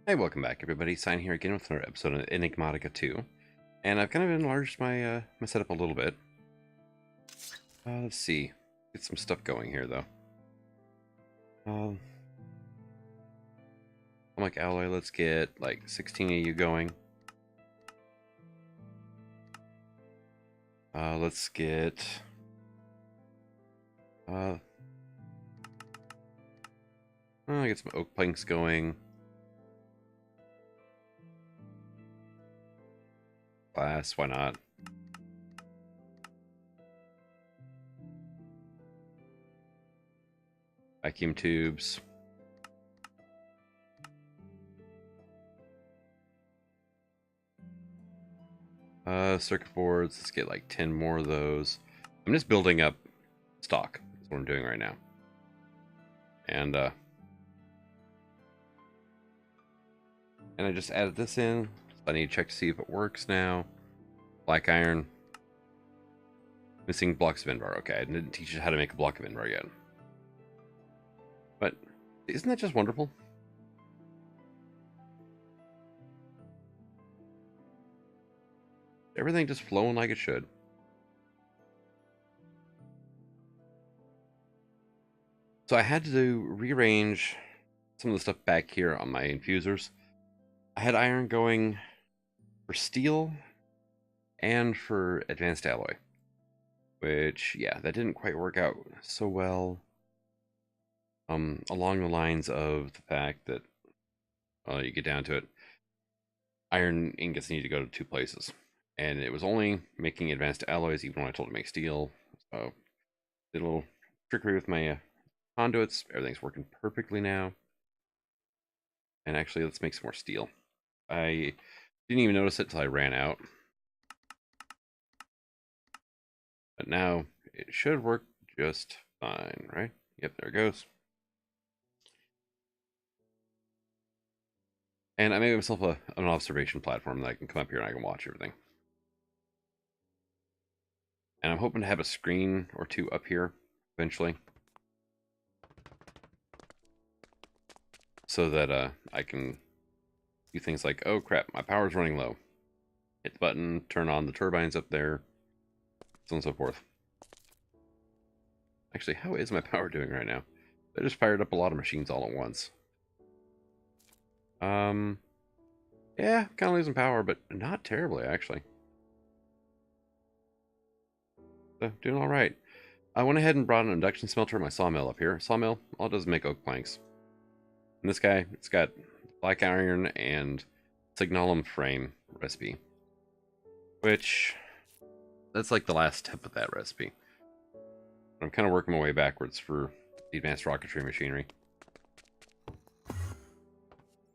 Hey, welcome back, everybody. Sign here again with another episode of Enigmatica 2, and I've kind of enlarged my setup a little bit. Let's see, get some stuff going here though. I'm like alloy. Let's get like 16 of you going. Let's get get some oak planks going. Glass, why not? Vacuum tubes. Circuit boards. Let's get like 10 more of those. I'm just building up stock. That's what I'm doing right now. And I just added this in. I need to check to see if it works now. Black iron. Missing blocks of invar. Okay, I didn't teach you how to make a block of invar yet. But isn't that just wonderful? Everything just flowing like it should. So I had to rearrange some of the stuff back here on my infusers. I had iron going for steel and for advanced alloy. Which, yeah, that didn't quite work out so well. Along the lines of the fact that, well, you get down to it, iron ingots need to go to two places. And it was only making advanced alloys even when I told it to make steel. So, did a little trickery with my conduits. Everything's working perfectly now. And actually, let's make some more steel. I didn't even notice it till I ran out. But now, it should work just fine, right? Yep, there it goes. And I made myself an observation platform that I can come up here and I can watch everything. And I'm hoping to have a screen or two up here eventually. So that I can do things like, oh crap, my power's running low. Hit the button, turn on the turbines up there, so on and so forth. Actually, how is my power doing right now? I just fired up a lot of machines all at once. Yeah, kind of losing power, but not terribly, actually. So, doing all right. I went ahead and brought an induction smelter in my sawmill up here. Sawmill, all it does is make oak planks. And this guy, it's got black iron and signalum frame recipe. Which, that's like the last step of that recipe. I'm kind of working my way backwards for the advanced rocketry machinery.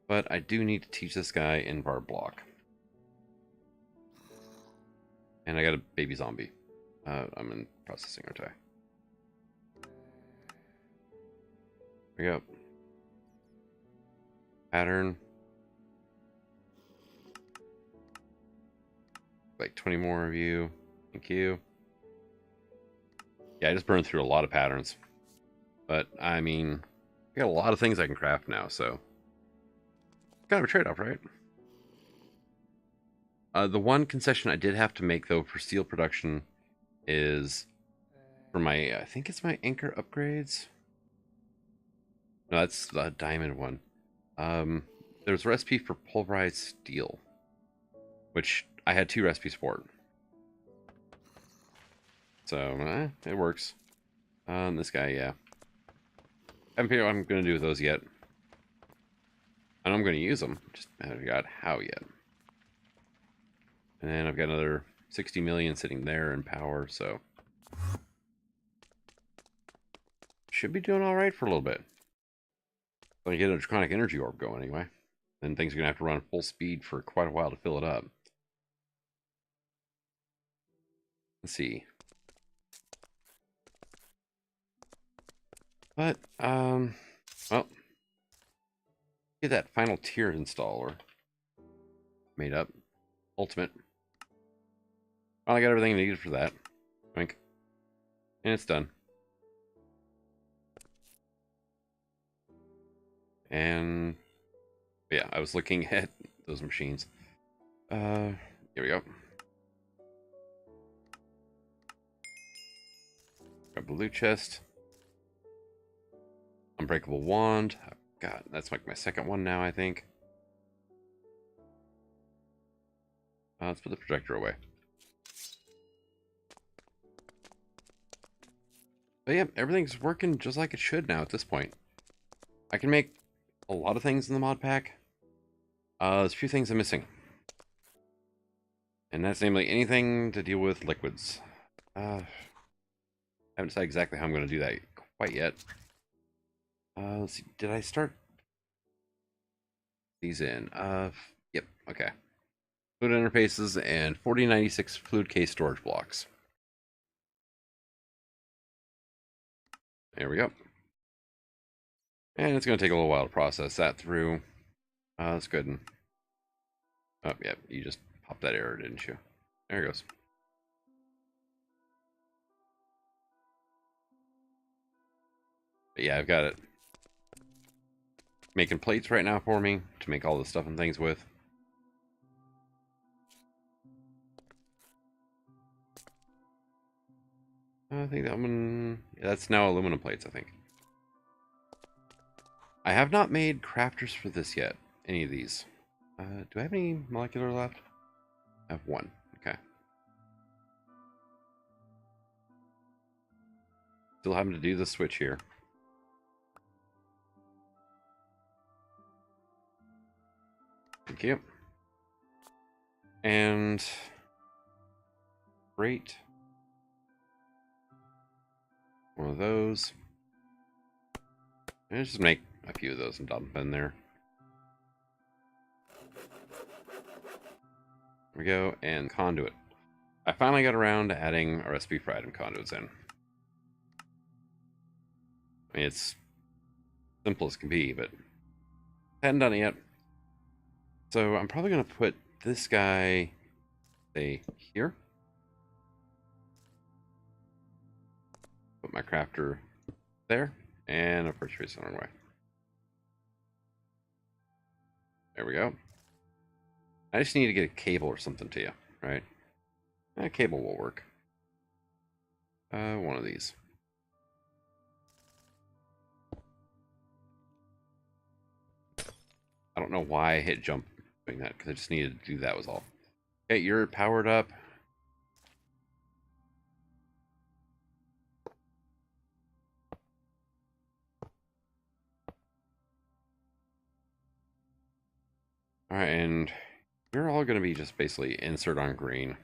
But I do need to teach this guy invar block. And I got a baby zombie. I'm in processing, aren't I? There we go. Pattern. Like 20 more of you. Thank you. Yeah, I just burned through a lot of patterns. But, I mean, I got a lot of things I can craft now, so... kind of a trade-off, right? The one concession I did have to make, though, for steel production is for my... I think it's my anchor upgrades? No, that's the diamond one. There's a recipe for pulverized steel, which I had 2 recipes for it. So, it works. This guy, yeah. I haven't figured out what I'm going to do with those yet. And I'm going to use them. Just haven't figured out how yet. And then I've got another 60 million sitting there in power, so... should be doing alright for a little bit. When I get a draconic energy orb going anyway. Then things are going to have to run full speed for quite a while to fill it up. Let's see. But, well, get that final tier installer made up. Ultimate. Well, I got everything needed for that. Wink. And it's done. And But yeah, I was looking at those machines. Here we go. Grab the loot chest. Unbreakable wand. Oh, God, that's like my second one now, I think. Let's put the projector away. But yeah, everything's working just like it should now at this point. I can make a lot of things in the mod pack. There's a few things I'm missing. And that's namely anything to deal with liquids. I haven't decided exactly how I'm going to do that quite yet. Let's see, did I start these in? Yep, okay. Fluid interfaces and 4096 fluid case storage blocks. There we go. And it's going to take a little while to process that through. That's good. And, oh, yeah, you just popped that error, didn't you? There it goes. But yeah, I've got it making plates right now for me to make all the stuff and things with. I think that one, yeah, that's now aluminum plates, I think. I have not made crafters for this yet, any of these. Do I have any molecular left? I have one, okay. Still having to do the switch here. Thank you. And great. One of those. And just make a few of those and dump them in there. There we go. And conduit. I finally got around to adding a recipe for item conduits in. I mean, it's simple as can be, but I hadn't done it yet. So I'm probably going to put this guy, say, here. Put my crafter there. And of course, facing the wrong way. There we go. I just need to get a cable or something to you, right? A cable will work. One of these. I don't know why I hit jump doing that, because I just needed to do that was all. Okay, you're powered up. Alright, and you're all going to be just basically insert on green.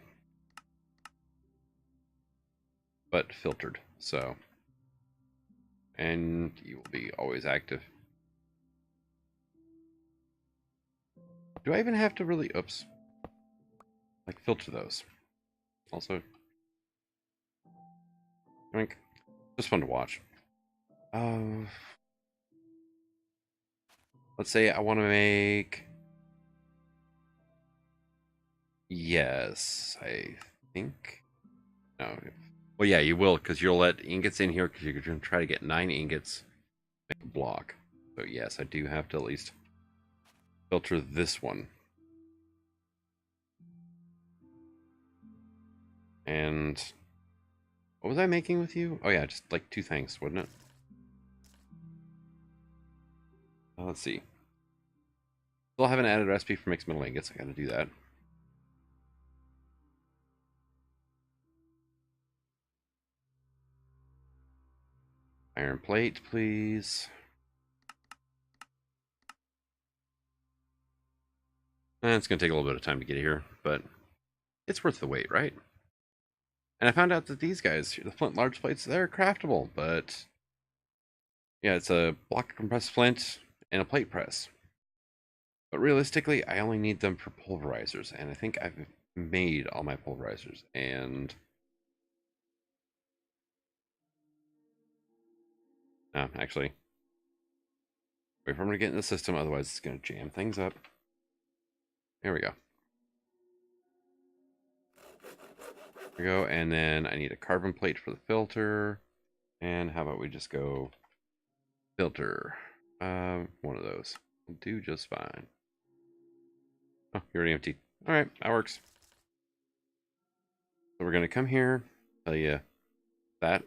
But filtered, so. And you will be always active. Do I even have to really, oops. Like, filter those? Also. Drink. Just fun to watch. Let's say I want to make. Yes, I think. No. Well, yeah, you will, because you'll let ingots in here, because you're going to try to get 9 ingots. Make a block. So, yes, I do have to at least filter this one. And what was I making with you? Oh, yeah, just like 2 things, wouldn't it? Let's see. Still haven't added a recipe for mixed metal ingots. I gotta do that. Iron plate, please. It's gonna take a little bit of time to get here, but it's worth the wait, right? And I found out that these guys, the flint large plates, they're craftable, but yeah, it's a block of compressed flint and a plate press. But realistically, I only need them for pulverizers, and I think I've made all my pulverizers. And no, actually, wait for them to get in the system, otherwise it's gonna jam things up. There we go. There we go, and then I need a carbon plate for the filter. And how about we just go filter one of those. will do just fine. Oh, you're already empty. All right, that works. So we're gonna come here, tell you that.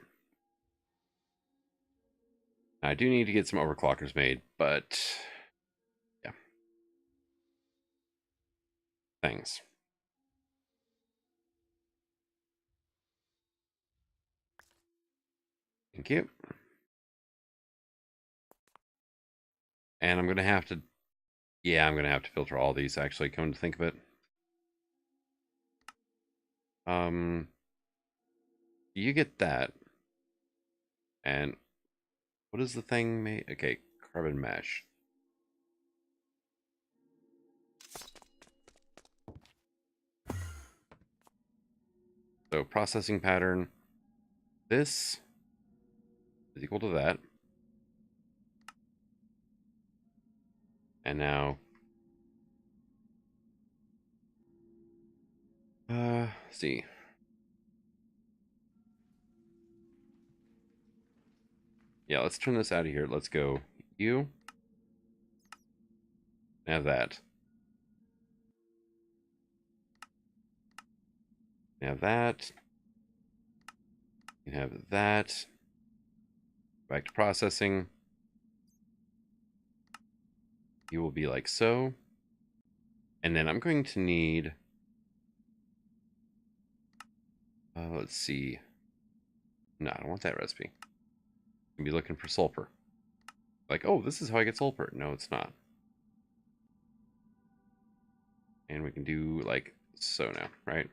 I do need to get some overclockers made, but yeah, thanks. Thank you. And I'm gonna have to, yeah, I'm gonna have to filter all these. Actually, come to think of it, you get that, and what is the thing made? Okay, carbon mesh. So processing pattern. This is equal to that, and now, see. Yeah, let's turn this out of here. Let's go you. Have that. Have that. You have that. Back to processing. You will be like so. And then I'm going to need, let's see. No, I don't want that recipe. I'm going to be looking for sulfur. Like, oh, this is how I get sulfur. No, it's not. And we can do like so now, right?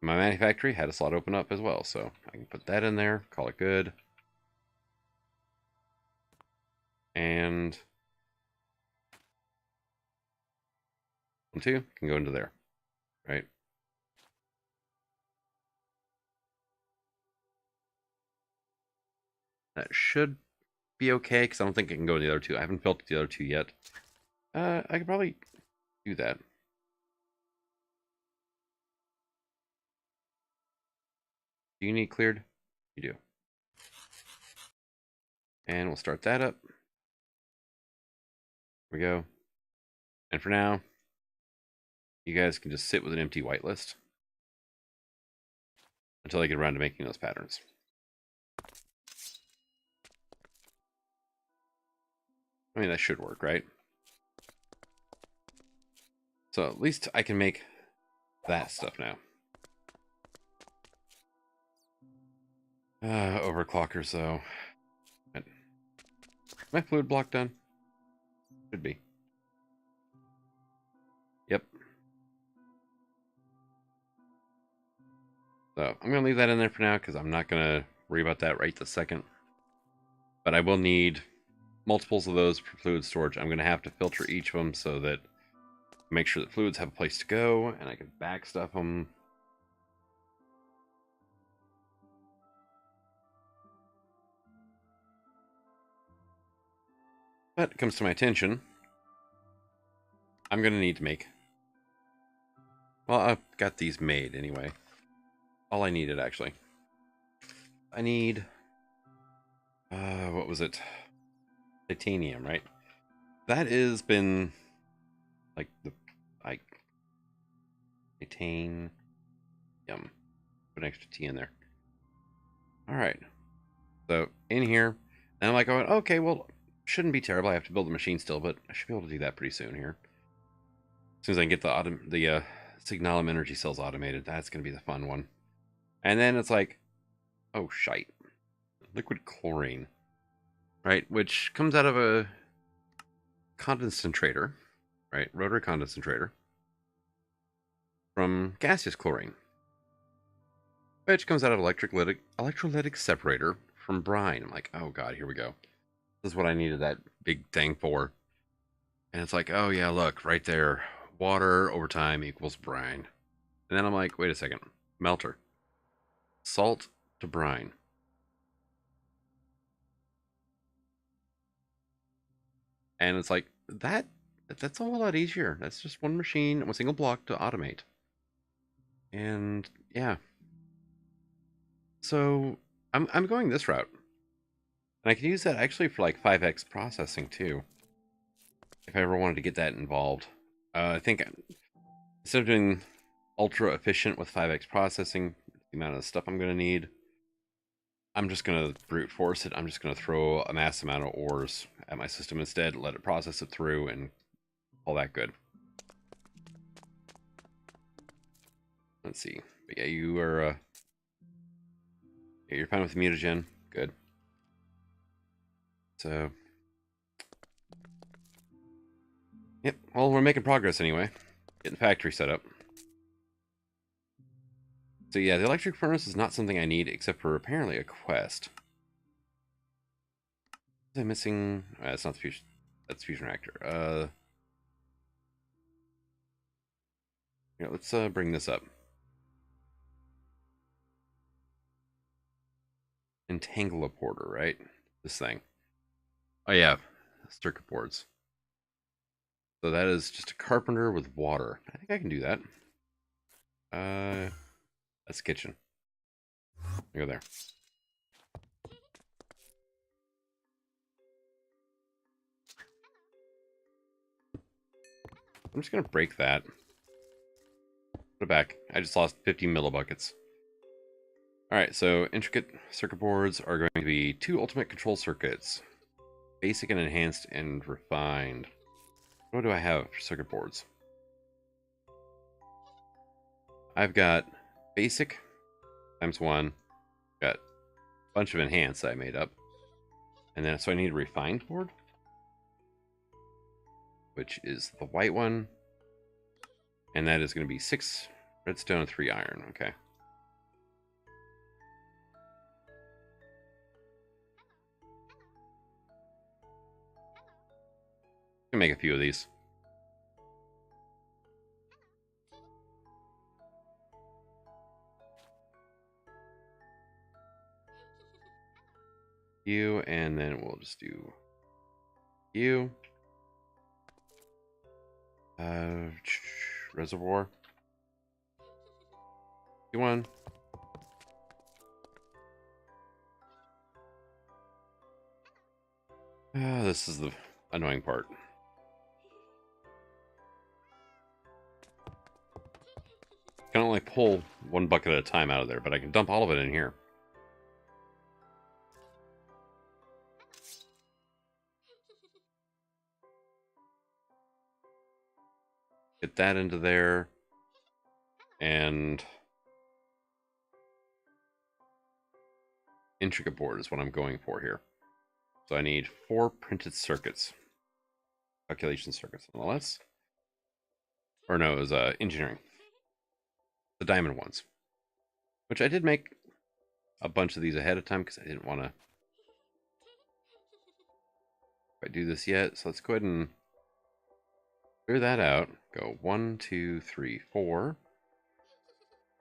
My manufactory had a slot open up as well, so I can put that in there, call it good. And 1, 2 can go into there, right? That should be okay, because I don't think it can go in the other two. I haven't filtered the other two yet. I could probably do that. Do you need cleared? You do. And we'll start that up. Here we go. And for now, you guys can just sit with an empty whitelist until I get around to making those patterns. I mean, that should work, right? So at least I can make that stuff now. Overclockers, though. My fluid block done? Should be. Yep. So I'm going to leave that in there for now because I'm not going to worry about that right this second. But I will need multiples of those for fluid storage. I'm going to have to filter each of them so that make sure that fluids have a place to go and I can back stuff them. But it comes to my attention, I'm going to need to make... Well, I've got these made anyway. All I needed, actually. I need... what was it? Titanium, right? That has been... Like, titanium. Put an extra T in there. Alright. So, in here, and I'm like, oh, okay, well, shouldn't be terrible. I have to build a machine still, but I should be able to do that pretty soon here. As soon as I can get the Signalum energy cells automated, that's going to be the fun one. And then it's like, oh, shite. Liquid chlorine, right? Which comes out of a condensator, right? Rotary condensator from gaseous chlorine, which comes out of electrolytic separator from brine. I'm like, oh, God, here we go. This is what I needed that big thing for. And it's like, oh, yeah, look, right there. Water over time equals brine. And then I'm like, wait a second. Melter. Salt to brine. And it's like, that's a whole lot easier. That's just one machine, one single block to automate. And yeah. So I'm going this route. And I can use that actually for like 5x processing too. If I ever wanted to get that involved. I think instead of doing ultra efficient with 5x processing, the amount of stuff I'm going to need, I'm just going to brute force it. I'm just going to throw a mass amount of ores at my system instead, let it process it through, and all that good. Let's see. But yeah, you are yeah, you're fine with mutagen. Good. So, yep. Well, we're making progress anyway. Getting factory set up. So yeah, the electric furnace is not something I need, except for apparently a quest. Was I missing? That's not the fusion. That's fusion reactor. Yeah, let's bring this up. Entangle a porter, right? This thing. Oh yeah, circuit boards. So that is just a carpenter with water. I think I can do that. That's kitchen. Go there. I'm just gonna break that. Put it back. I just lost 50 millibuckets. Alright, so intricate circuit boards are going to be 2 ultimate control circuits. Basic and enhanced and refined. What do I have for circuit boards? I've got basic times 1. Got a bunch of enhanced that I made up. And then, so I need a refined board, which is the white one. And that is going to be 6 redstone, 3 iron. Okay. Can make a few of these. You, and then we'll just do you. Reservoir. You one. This is the annoying part. I can only pull 1 bucket at a time out of there, but I can dump all of it in here. Get that into there. And intricate board is what I'm going for here. So I need 4 printed circuits. Calculation circuits, nonetheless. Or no, it was engineering. The diamond ones. Which I did make a bunch of these ahead of time because I didn't want to quite do this yet. So let's go ahead and clear that out. Go 1, 2, 3, 4.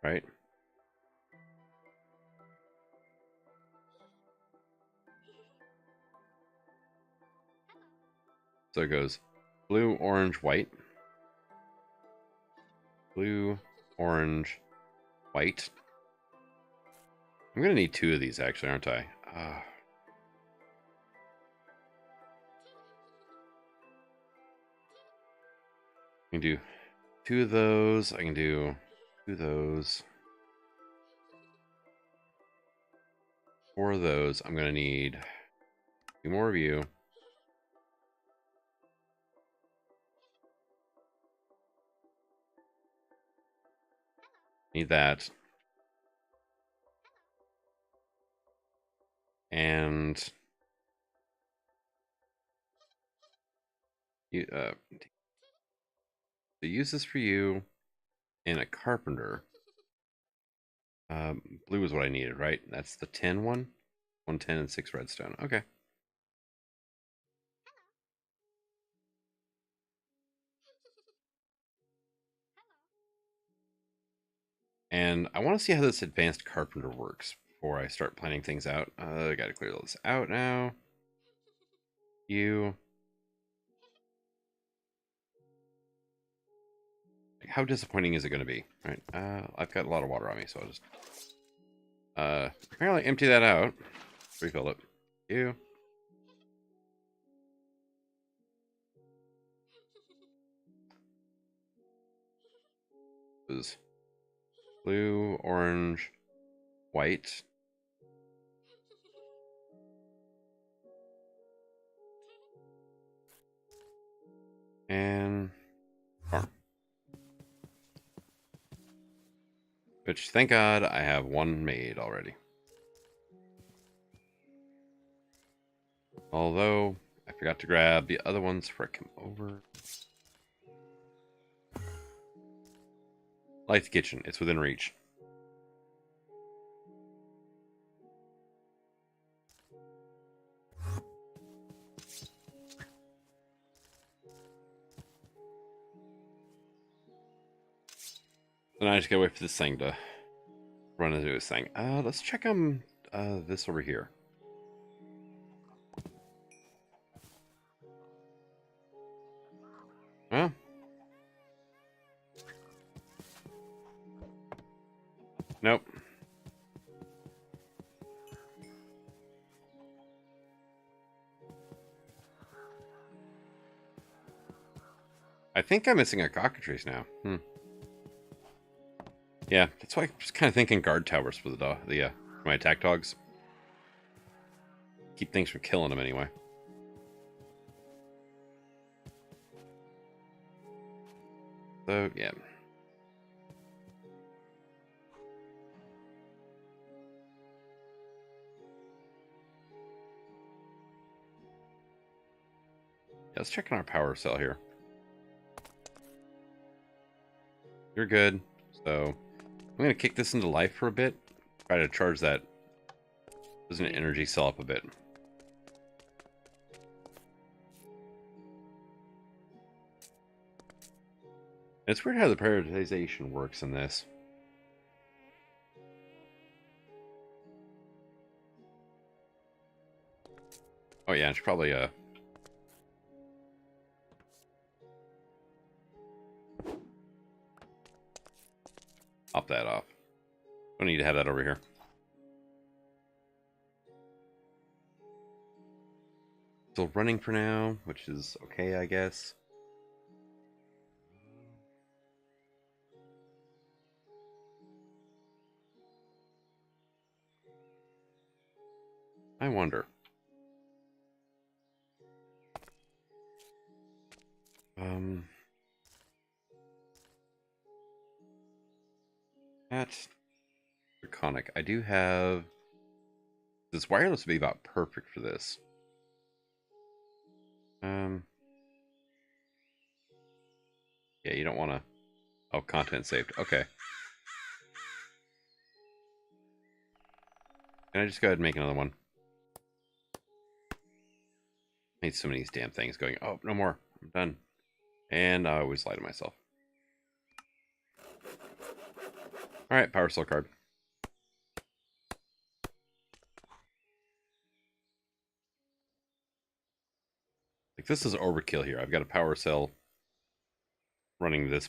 Right? So it goes blue, orange, white. Blue, orange, white. I'm going to need 2 of these, actually, aren't I? I can do 2 of those. I can do 2 of those. 4 of those. I'm going to need 2 more of you. Need that. And you, to use this for you and a carpenter. Blue is what I needed, right? That's the 10 one. 110 and 6 redstone. Okay. And I want to see how this advanced carpenter works before I start planning things out. I got to clear this out now. You. How disappointing is it going to be? Right. I've got a lot of water on me, so I'll just Apparently empty that out. Refill it. You. Is blue, orange, white. And farm. Which, thank God, I have one made already. Although, I forgot to grab the other ones before I come over. Like the kitchen, it's within reach. So now I just gotta wait for this thing to run into this thing. Let's check on this over here. Well, nope. I think I'm missing a cockatrice now. Yeah, that's why I was kind of thinking guard towers for the my attack dogs. Keep things from killing them anyway. So, yeah. Let's check on our power cell here. You're good. So, I'm going to kick this into life for a bit. Try to charge that. Doesn't energy cell up a bit. It's weird how the prioritization works in this. Oh yeah, it's probably pop that off. Don't need to have that over here. Still running for now, which is okay, I guess. I wonder. At Draconic, I do have this wireless would be about perfect for this. Yeah, you don't want to. Oh, content saved. Okay. Can I just go ahead and make another one? I need so many of these damn things going. Oh, no more. I'm done. And I always lie to myself. Alright, power cell card. Like, this is overkill here. I've got a power cell running this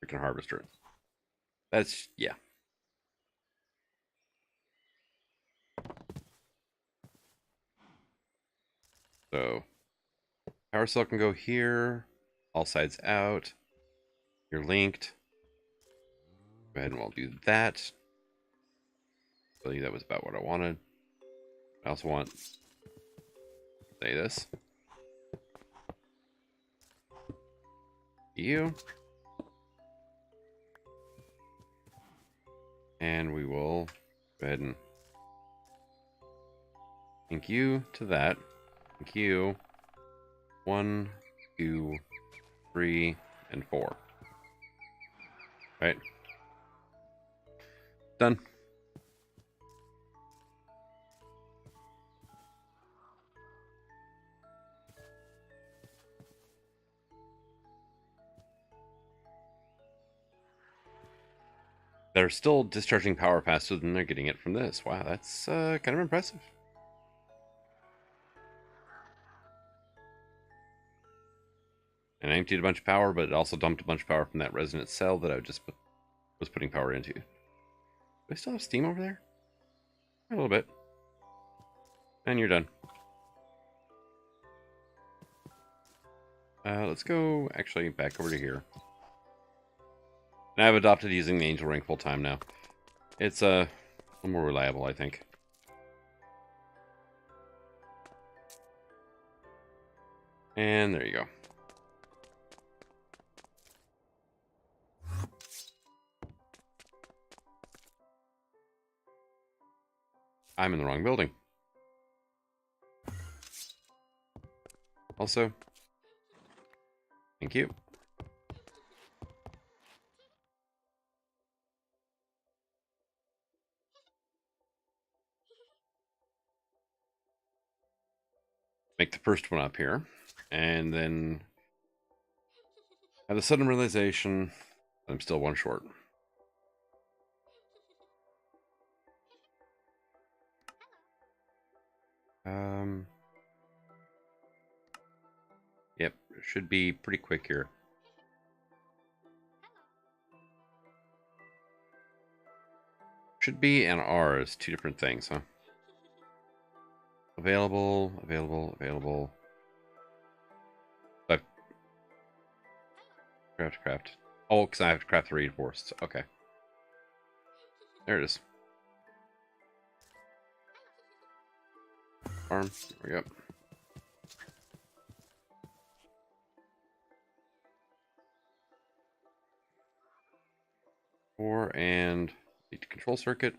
freaking harvester. That's, yeah. So, power cell can go here. All sides out. You're linked. Go ahead and we'll do that. I believe that was about what I wanted. I also want, say this. You. And we will go ahead and link you to that. Link you. 1, 2, 3, and 4. Right. Done. They're still discharging power faster than they're getting it from this. Wow, that's kind of impressive. And I emptied a bunch of power, but it also dumped a bunch of power from that resonant cell that I just was putting power into. Do I still have steam over there? A little bit. And you're done. Let's go actually back over to here. And I've adopted using the angel ring full time now. It's a little more reliable, I think. And there you go. I'm in the wrong building. Also, thank you. Make the first one up here. And then have the sudden realization that I'm still one short. Yep, should be pretty quick here. Should be and are is two different things, huh? Available, available, available. But craft. Oh, because I have to craft the reinforced. Okay. There it is. Farm. There we go. Four and need to control circuit.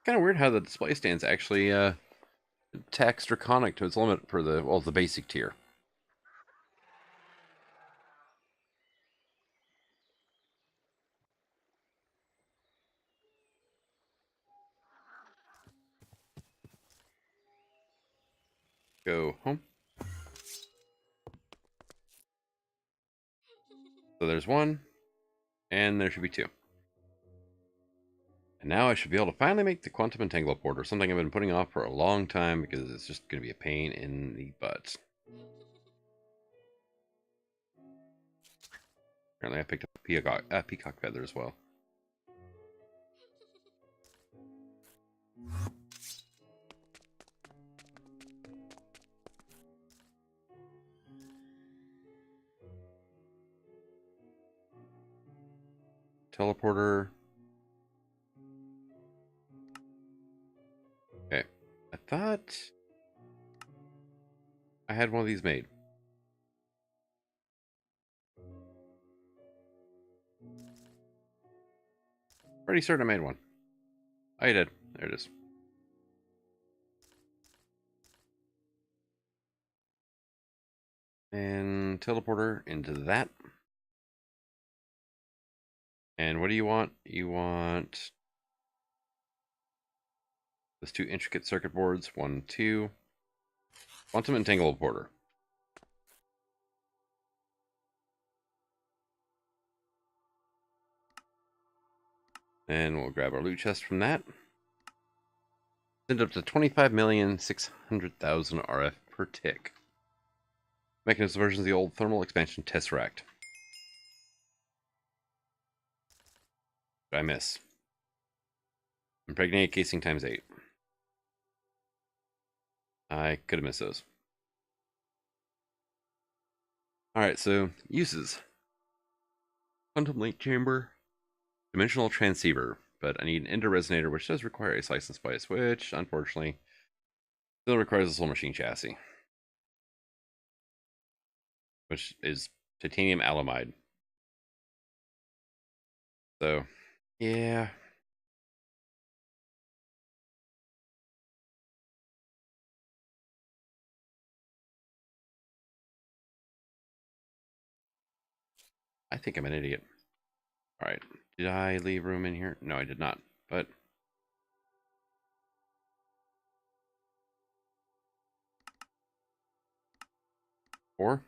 Kind of weird how the display stands actually tax draconic to its limit for the basic tier. Go home. So there's one, and there should be two. And now I should be able to finally make the quantum entangle porter, something I've been putting off for a long time because it's just going to be a pain in the butt. Apparently I picked up a peacock feather as well. Teleporter. Okay. I thought I had one of these made. Pretty certain I made one. I did. There it is. And teleporter into that. And what do you want? You want those two intricate circuit boards. 1, 2. Quantum entangle porter. And we'll grab our loot chest from that. Send up to 25,600,000 RF per tick. Mechanism versions of the old thermal expansion tesseract. Did I miss? Impregnate casing times 8. I could have missed those. Alright, so uses. Quantum link chamber. Dimensional transceiver. But I need an ender resonator, which does require a slice and spice, which, unfortunately, still requires a soul machine chassis. Which is titanium alamide. So, yeah. I think I'm an idiot. Alright. Did I leave room in here? No, I did not. But 4.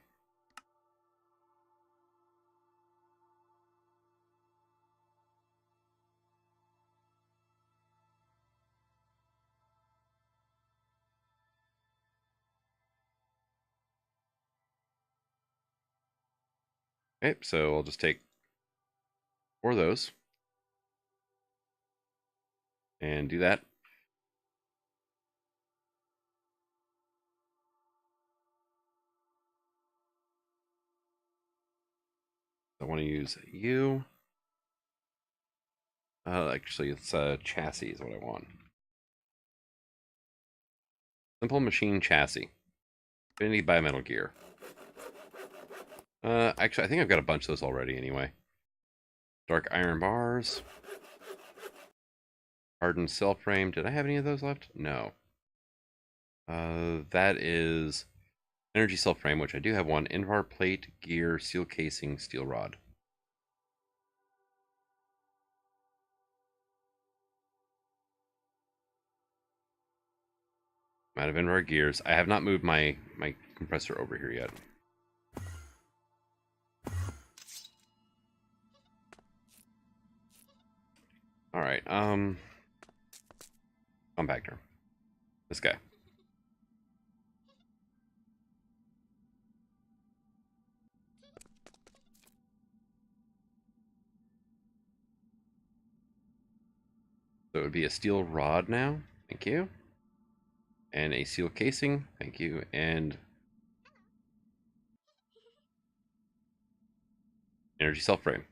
Okay, so I'll just take 4 of those and do that. I want to use you. Actually, it's chassis is what I want. Simple machine chassis. Infinity bimetal gear. Actually, I think I've got a bunch of those already anyway. Dark iron bars. Hardened cell frame. Did I have any of those left? No. That is energy cell frame, which I do have one. Invar plate, gear, steel casing, steel rod. I'm out of Invar gears. I have not moved my compressor over here yet. All right. Compactor. This guy. So it would be a steel rod now. Thank you. And a steel casing. Thank you. And energy cell frame.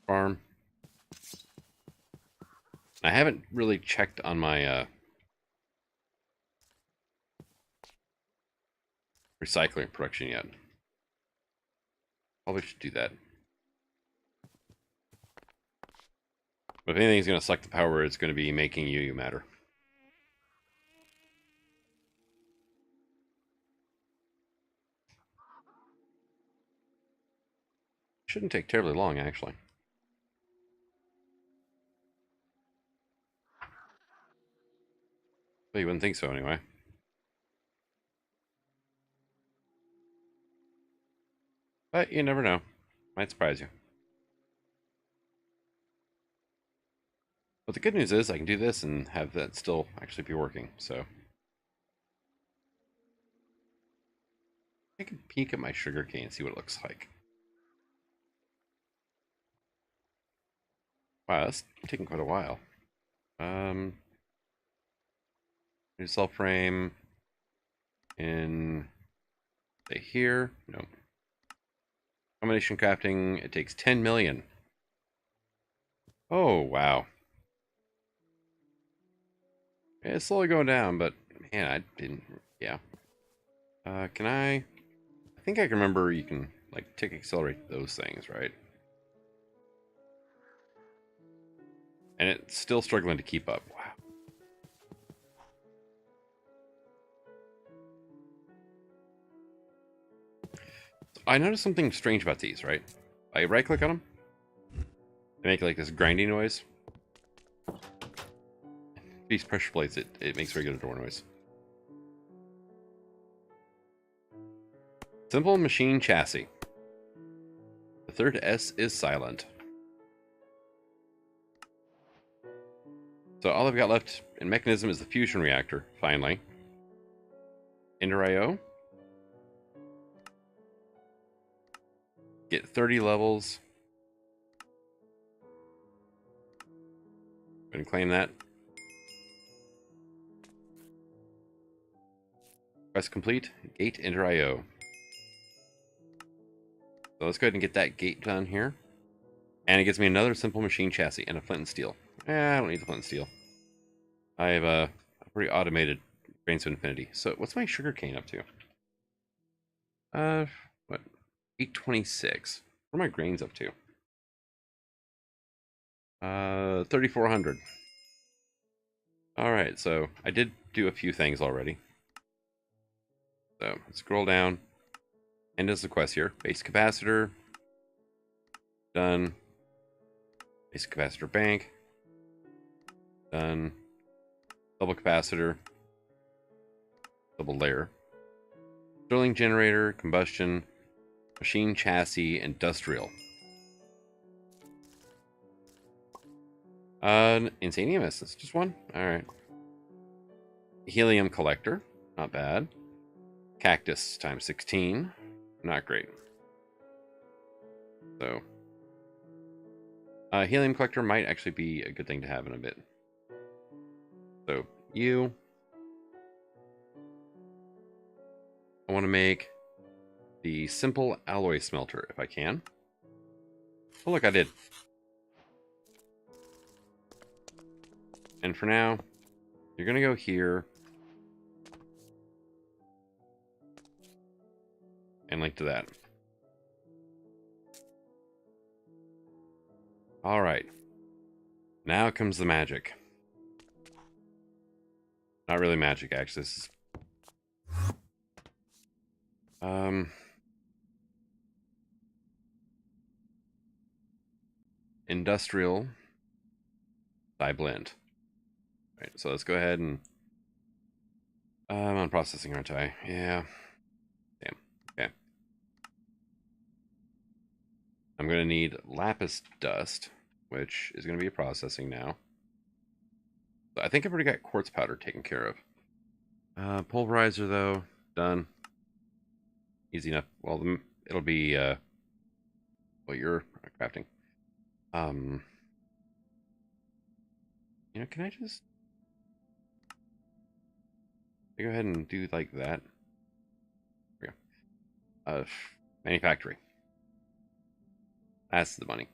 Farm. I haven't really checked on my recycling production yet. Probably should do that. But if anything's going to suck the power, it's going to be making UU matter. Shouldn't take terribly long, actually. Well, you wouldn't think so, anyway. But you never know. Might surprise you. But the good news is I can do this and have that still actually be working, so. I can peek at my sugarcane and see what it looks like. Wow, that's taking quite a while. New cell frame in, say, here. No. Combination crafting, it takes 10 million. Oh, wow. It's slowly going down, but man, I didn't, yeah. Can I think I can remember you can, like, tick accelerate those things, right? And it's still struggling to keep up. Wow. I noticed something strange about these, right? I right click on them, they make like this grinding noise. These pressure plates, it makes regular door noise. Simple machine chassis. The third S is silent. So all I've got left in mechanism is the fusion reactor, finally. Enter IO. Get 30 levels. Go ahead and claim that. Press complete. Gate enter IO. So let's go ahead and get that gate done here. And it gives me another simple machine chassis and a flint and steel. I don't need the flint and steel. I have a pretty automated Grains of Infinity. So what's my sugarcane up to? What? 826. What are my grains up to? 3,400. All right, so I did do a few things already. So scroll down. End of the quest here. Base capacitor. Done. Base capacitor bank. Done. Double capacitor. Double layer. Stirling generator. Combustion. Machine chassis. Industrial. Insanium essence. Just one? Alright. Helium collector. Not bad. Cactus times 16. not great. So, helium collector might actually be a good thing to have in a bit. So, I want to make the simple alloy smelter if I can. Oh, look, I did. And for now, you're going to go here and link to that. All right. Now comes the magic. Not really magic, actually. This is... industrial dye blend. All right, so let's go ahead and... I'm on processing, aren't I? Yeah. Damn. Okay. I'm going to need lapis dust, which is going to be processing now. So I think I've already got quartz powder taken care of. Pulverizer, though, done. Easy enough. Well, it'll be what you're crafting. You know, can I just go ahead and do like that? There we go. Manufacturing. That's the money.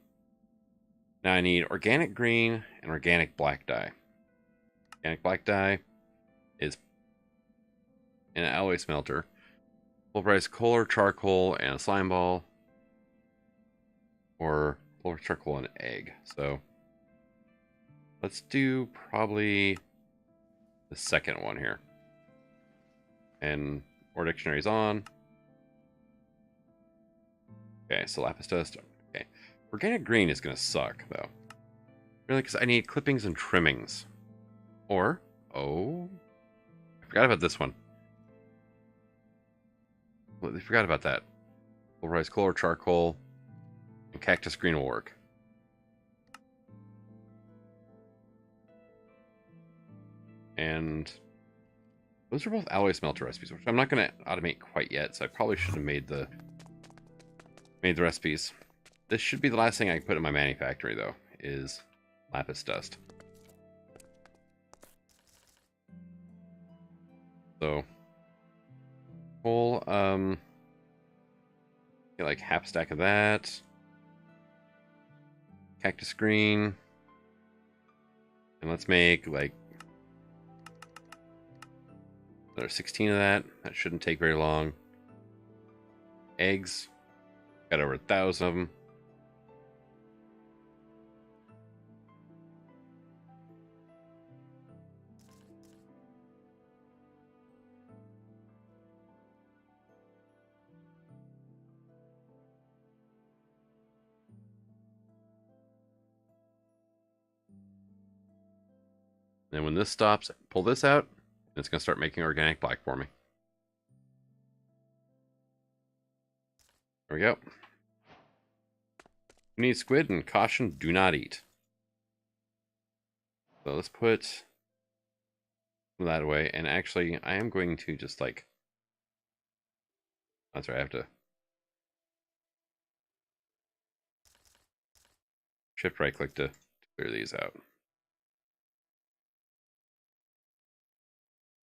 Now I need organic green and organic black dye. Organic black dye is an alloy smelter. Pulverized coal or charcoal and a slime ball. Or pulverized charcoal and an egg. So let's do probably the second one here. And Ore Dictionary's on. Okay, so lapis dust. Okay. Organic green is going to suck, though. Really, because I need clippings and trimmings. Or, oh, I forgot about this one. I forgot about that. Pulverized coal or charcoal and cactus green will work. And those are both alloy smelter recipes, which I'm not going to automate quite yet, so I probably should have made the recipes. This should be the last thing I put in my manufactory, though, is lapis dust. So, coal, get like half a stack of that. Cactus green. And let's make like another 16 of that. That shouldn't take very long. Eggs. Got over 1,000 of them. And when this stops, pull this out, and it's going to start making organic black for me. There we go. We need squid, and caution, do not eat. So let's put that away. And actually, I am going to just like... That's right, I have to... Shift right click to clear these out.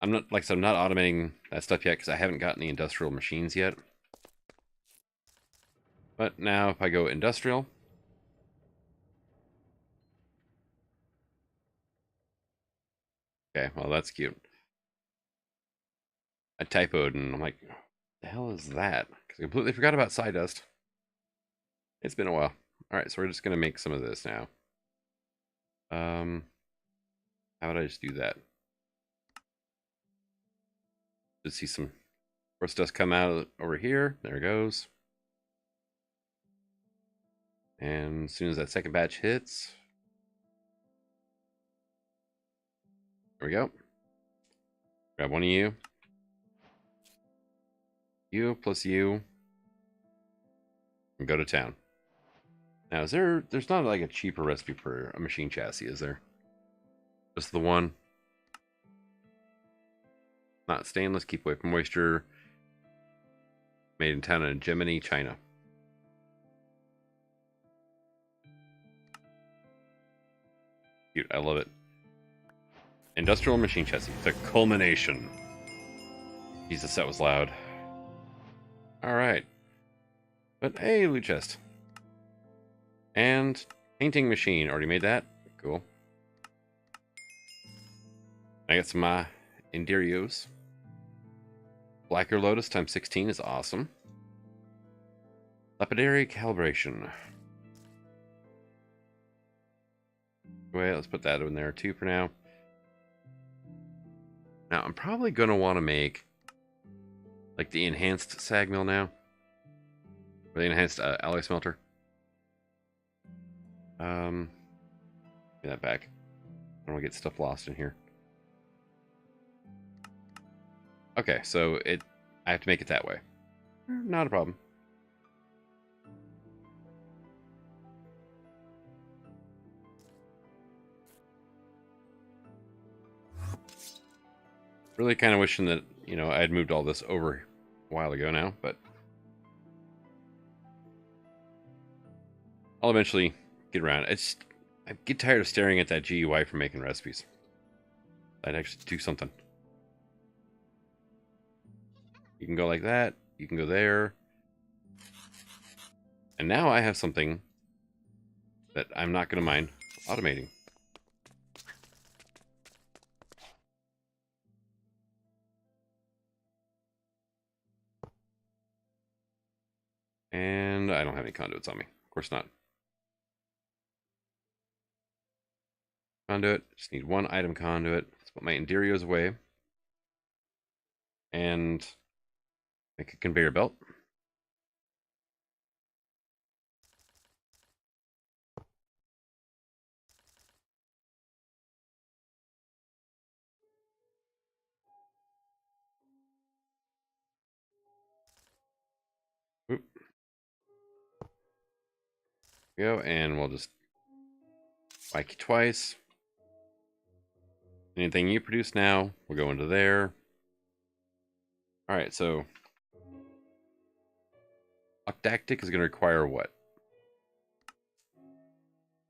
I'm not, like I said, I'm not automating that stuff yet because I haven't gotten the industrial machines yet. But now if I go industrial. Okay, well that's cute. I typoed and I'm like, what the hell is that? Because I completely forgot about sawdust. It's been a while. Alright, so we're just going to make some of this now. How would I just do that? Just see some quartz dust come out over here. There it goes. And as soon as that second batch hits, there we go. Grab one of you. You plus you. And go to town. Now, there's not like a cheaper recipe for a machine chassis, is there? Just the one. Not stainless, keep away from moisture. Made in town in Gemini, China. Cute, I love it. Industrial machine chassis, the culmination. Jesus, that was loud. Alright. But hey, loot chest. And painting machine, already made that. Cool. I got some Indirios. Blacker Lotus times 16 is awesome. Lapidary calibration. Wait, let's put that in there too for now. Now, I'm probably going to want to make like the enhanced sag mill now. Or the enhanced alloy smelter. Give me that back. I don't want to get stuff lost in here. Okay, so I have to make it that way. Not a problem. Really kind of wishing that, you know, I had moved all this over a while ago now, but I'll eventually get around. I get tired of staring at that GUI for making recipes. I'd actually do something. You can go like that. You can go there. And now I have something that I'm not going to mind automating. And I don't have any conduits on me. Of course not. Conduit. Just need one item conduit. Let's put my Indirios away. And make a conveyor belt. Oop. Go, and we'll just whack you twice. Anything you produce now will go into there. Alright, so Octactic is going to require what?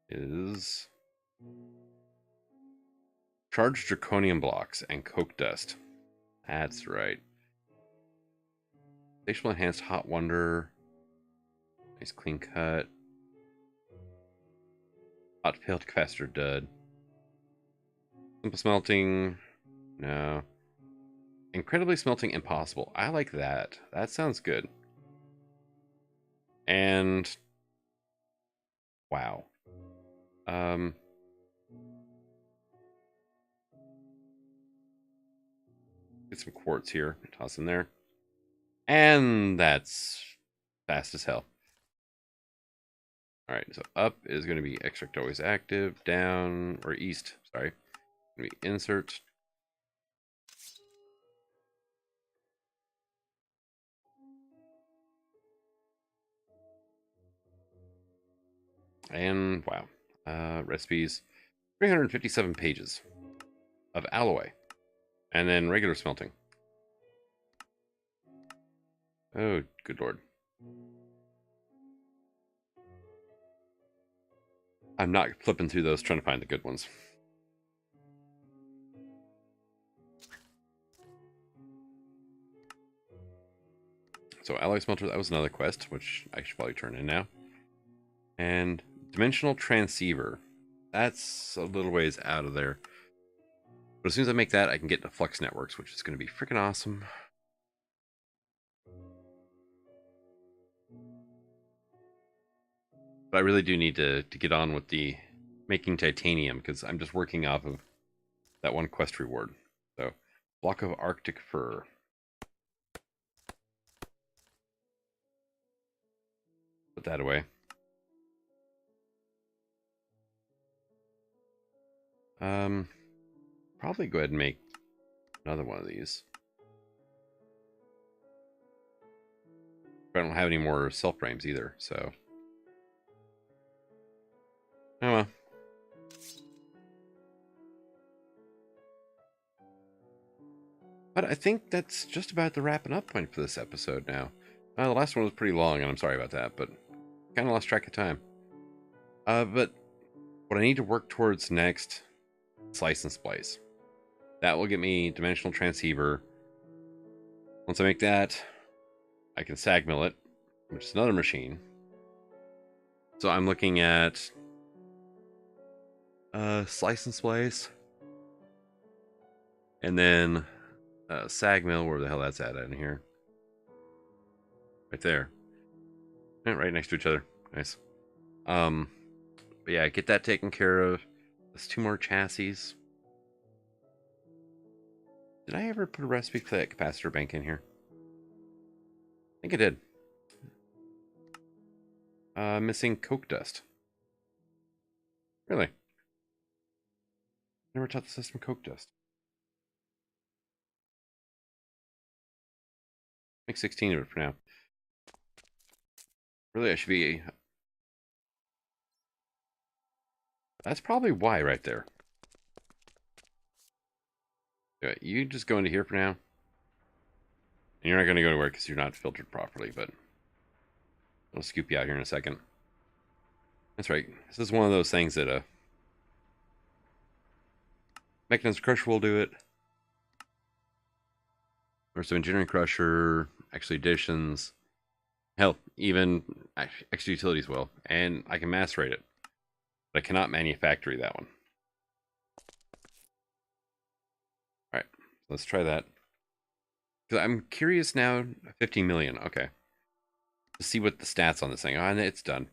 Is charged draconium blocks and coke dust. That's right. Stationable enhanced hot wonder. Nice clean cut. Hot filled capacitor dud. Simple smelting. No. Incredibly smelting impossible. I like that. That sounds good. And wow. Get some quartz here. Toss in there. And that's fast as hell. Alright, so up is going to be extract always active. Down, or east, sorry. Going to be insert. And wow. Recipes. 357 pages of alloy. And then regular smelting. Oh, good lord. I'm not flipping through those trying to find the good ones. So alloy smelter, that was another quest, which I should probably turn in now. And dimensional transceiver. That's a little ways out of there. But as soon as I make that, I can get into Flux Networks, which is going to be freaking awesome. But I really do need to get on with the making titanium, because I'm just working off of that one quest reward. So, block of Arctic fur. Put that away. Probably go ahead and make another one of these. I don't have any more self frames either, so. Oh well. But I think that's just about the wrapping up point for this episode now. The last one was pretty long, and I'm sorry about that, but kind of lost track of time. But what I need to work towards next, slice and splice. That will get me dimensional transceiver. Once I make that, I can sag mill it, which is another machine. So I'm looking at slice and splice, and then sag mill, where the hell that's at in here. Right there. Yeah, right next to each other. Nice. But yeah, get that taken care of. There's 2 more chassis. Did I ever put a recipe for that capacitor bank in here? I think I did. Missing coke dust. Really? Never taught the system coke dust. Make 16 of it for now. Really, I should be... That's probably why right there. Yeah, you just go into here for now. And you're not going to go anywhere because you're not filtered properly, but I'll scoop you out here in a second. That's right. This is one of those things that Mechanized Crusher will do it. Or some Engineering Crusher, Extra Additions. Hell, even Extra Utilities will. And I can mass rate it. But I cannot manufacture that one. Alright, let's try that. Because I'm curious now. 15 million, okay. Let's see what the stats on this thing are. And it's done.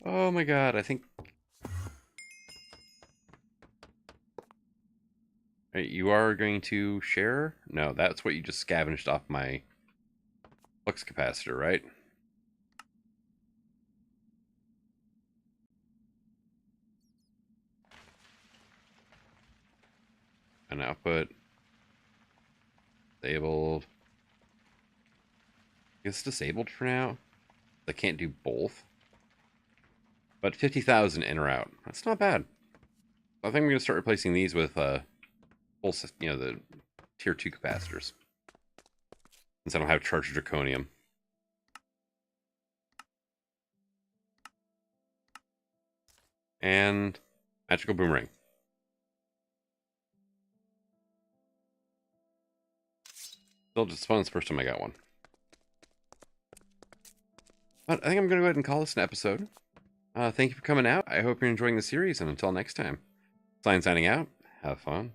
Oh my god, I think... You are going to share? No, that's what you just scavenged off my flux capacitor, right? An output. Disabled. It's disabled for now. I can't do both. But 50,000 in or out. That's not bad. I think I'm going to start replacing these with full, the tier 2 capacitors. Since I don't have charged draconium. And magical boomerang. Still just fun. It's the first time I got one. But I think I'm going to go ahead and call this an episode. Thank you for coming out. I hope you're enjoying the series, and until next time. Signing out. Have fun.